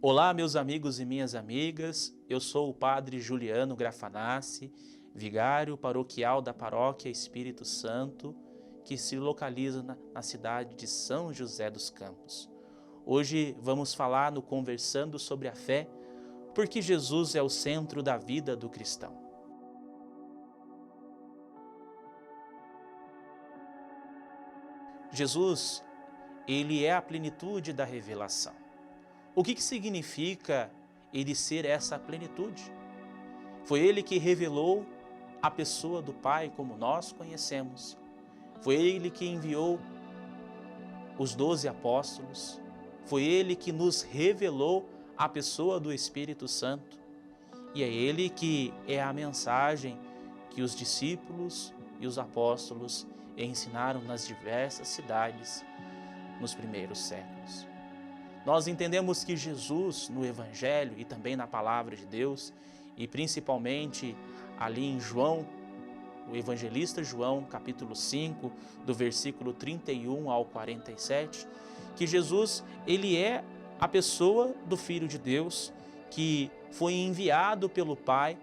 Olá, meus amigos e minhas amigas, eu sou o Padre Juliano Grafanassi, vigário paroquial da Paróquia Espírito Santo, que se localiza na cidade de São José dos Campos. Hoje vamos falar no Conversando sobre a Fé, porque Jesus é o centro da vida do cristão. Jesus, ele é a plenitude da revelação. O que significa ele ser essa plenitude? Foi ele que revelou a pessoa do Pai como nós conhecemos. Foi ele que enviou os 12 apóstolos. Foi ele que nos revelou a pessoa do Espírito Santo. E é ele que é a mensagem que os discípulos e os apóstolos ensinaram nas diversas cidades nos primeiros séculos. Nós entendemos que Jesus, no Evangelho e também na Palavra de Deus, e principalmente ali em João, o evangelista João, capítulo 5, do versículo 31 ao 47, que Jesus, ele é a pessoa do Filho de Deus, que foi enviado pelo Pai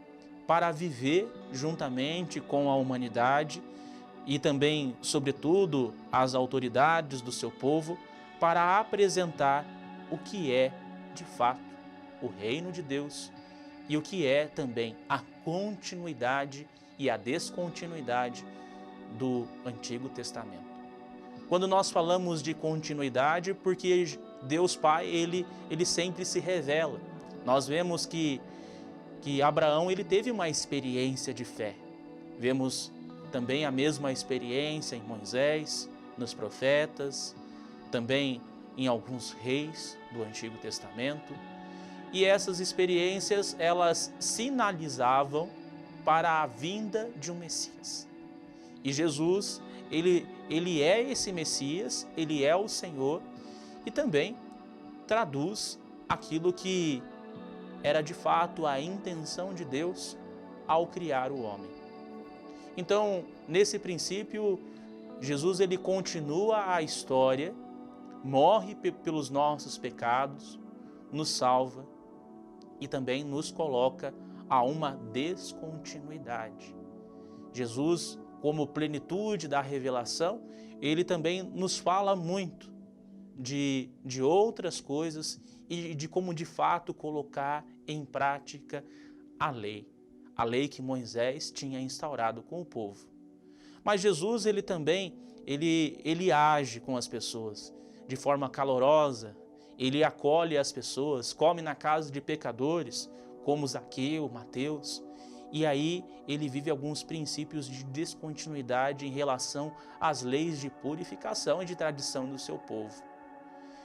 para viver juntamente com a humanidade e também, sobretudo, as autoridades do seu povo, para apresentar o que é, de fato, o reino de Deus e o que é também a continuidade e a descontinuidade do Antigo Testamento. Quando nós falamos de continuidade, porque Deus Pai, ele sempre se revela. Nós vemos que Abraão ele teve uma experiência de fé. Vemos também a mesma experiência em Moisés, nos profetas, também em alguns reis do Antigo Testamento. E essas experiências, elas sinalizavam para a vinda de um Messias. E Jesus, ele é esse Messias, ele é o Senhor e também traduz aquilo que era de fato a intenção de Deus ao criar o homem. Então, nesse princípio, Jesus ele continua a história, morre pelos nossos pecados, nos salva e também nos coloca a uma descontinuidade. Jesus, como plenitude da revelação, ele também nos fala muito de outras coisas e de como de fato colocar em prática a lei que Moisés tinha instaurado com o povo. Mas Jesus, ele também, ele age com as pessoas de forma calorosa, ele acolhe as pessoas, come na casa de pecadores, como Zaqueu, Mateus, e aí ele vive alguns princípios de descontinuidade em relação às leis de purificação e de tradição do seu povo.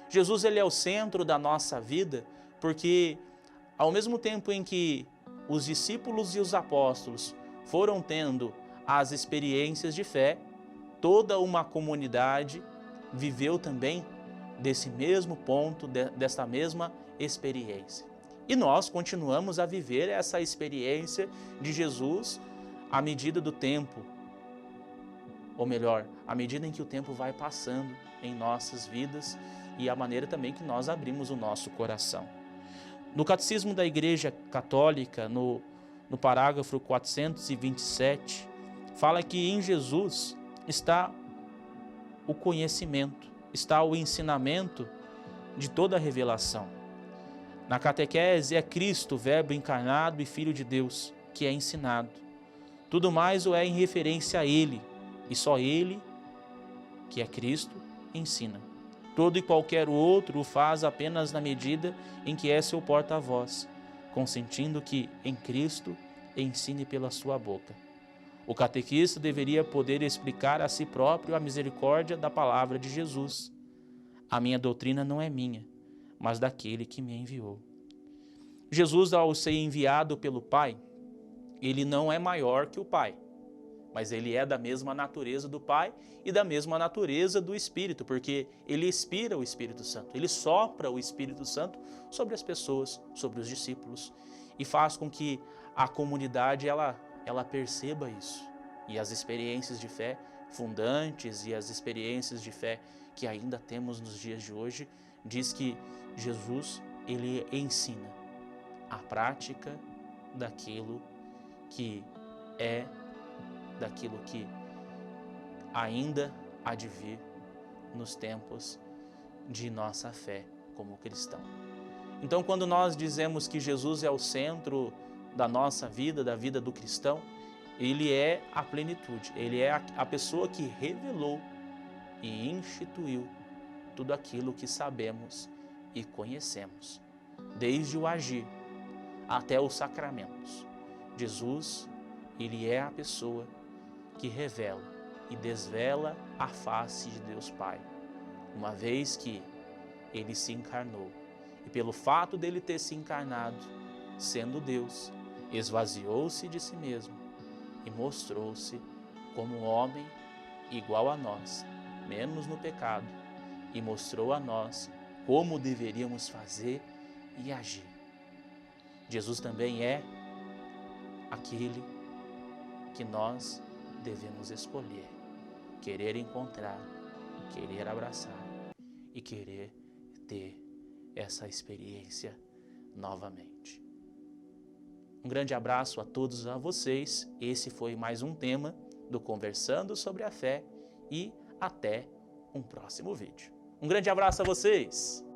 Jesus ele é o centro da nossa vida, porque ao mesmo tempo em que os discípulos e os apóstolos foram tendo as experiências de fé, toda uma comunidade viveu também desse mesmo ponto, dessa mesma experiência. E nós continuamos a viver essa experiência de Jesus à medida do tempo, ou melhor, à medida em que o tempo vai passando em nossas vidas e a maneira também que nós abrimos o nosso coração. No Catecismo da Igreja Católica, no parágrafo 427, fala que em Jesus está o conhecimento, está o ensinamento de toda a revelação. Na catequese é Cristo, Verbo encarnado e Filho de Deus, que é ensinado. Tudo mais o é em referência a Ele, e só Ele, que é Cristo, ensina. Todo e qualquer outro o faz apenas na medida em que é seu porta-voz, consentindo que, em Cristo, ensine pela sua boca. O catequista deveria poder explicar a si próprio a misericórdia da palavra de Jesus. A minha doutrina não é minha, mas daquele que me enviou. Jesus, ao ser enviado pelo Pai, ele não é maior que o Pai, mas ele é da mesma natureza do Pai e da mesma natureza do Espírito, porque ele expira o Espírito Santo, ele sopra o Espírito Santo sobre as pessoas, sobre os discípulos, e faz com que a comunidade ela perceba isso. E as experiências de fé fundantes e as experiências de fé que ainda temos nos dias de hoje, diz que Jesus ele ensina a prática daquilo que é, daquilo que ainda há de vir nos tempos de nossa fé como cristão. Então, quando nós dizemos que Jesus é o centro da nossa vida, da vida do cristão, ele é a plenitude, ele é a pessoa que revelou e instituiu tudo aquilo que sabemos e conhecemos, desde o agir até os sacramentos. Jesus, ele é a pessoa que revela e desvela a face de Deus Pai, uma vez que ele se encarnou. E pelo fato dele ter se encarnado, sendo Deus, esvaziou-se de si mesmo e mostrou-se como um homem igual a nós, menos no pecado, e mostrou a nós como deveríamos fazer e agir. Jesus também é aquele que nós devemos escolher, querer encontrar, querer abraçar e querer ter essa experiência novamente. Um grande abraço a todos vocês. Esse foi mais um tema do Conversando sobre a Fé e até um próximo vídeo. Um grande abraço a vocês!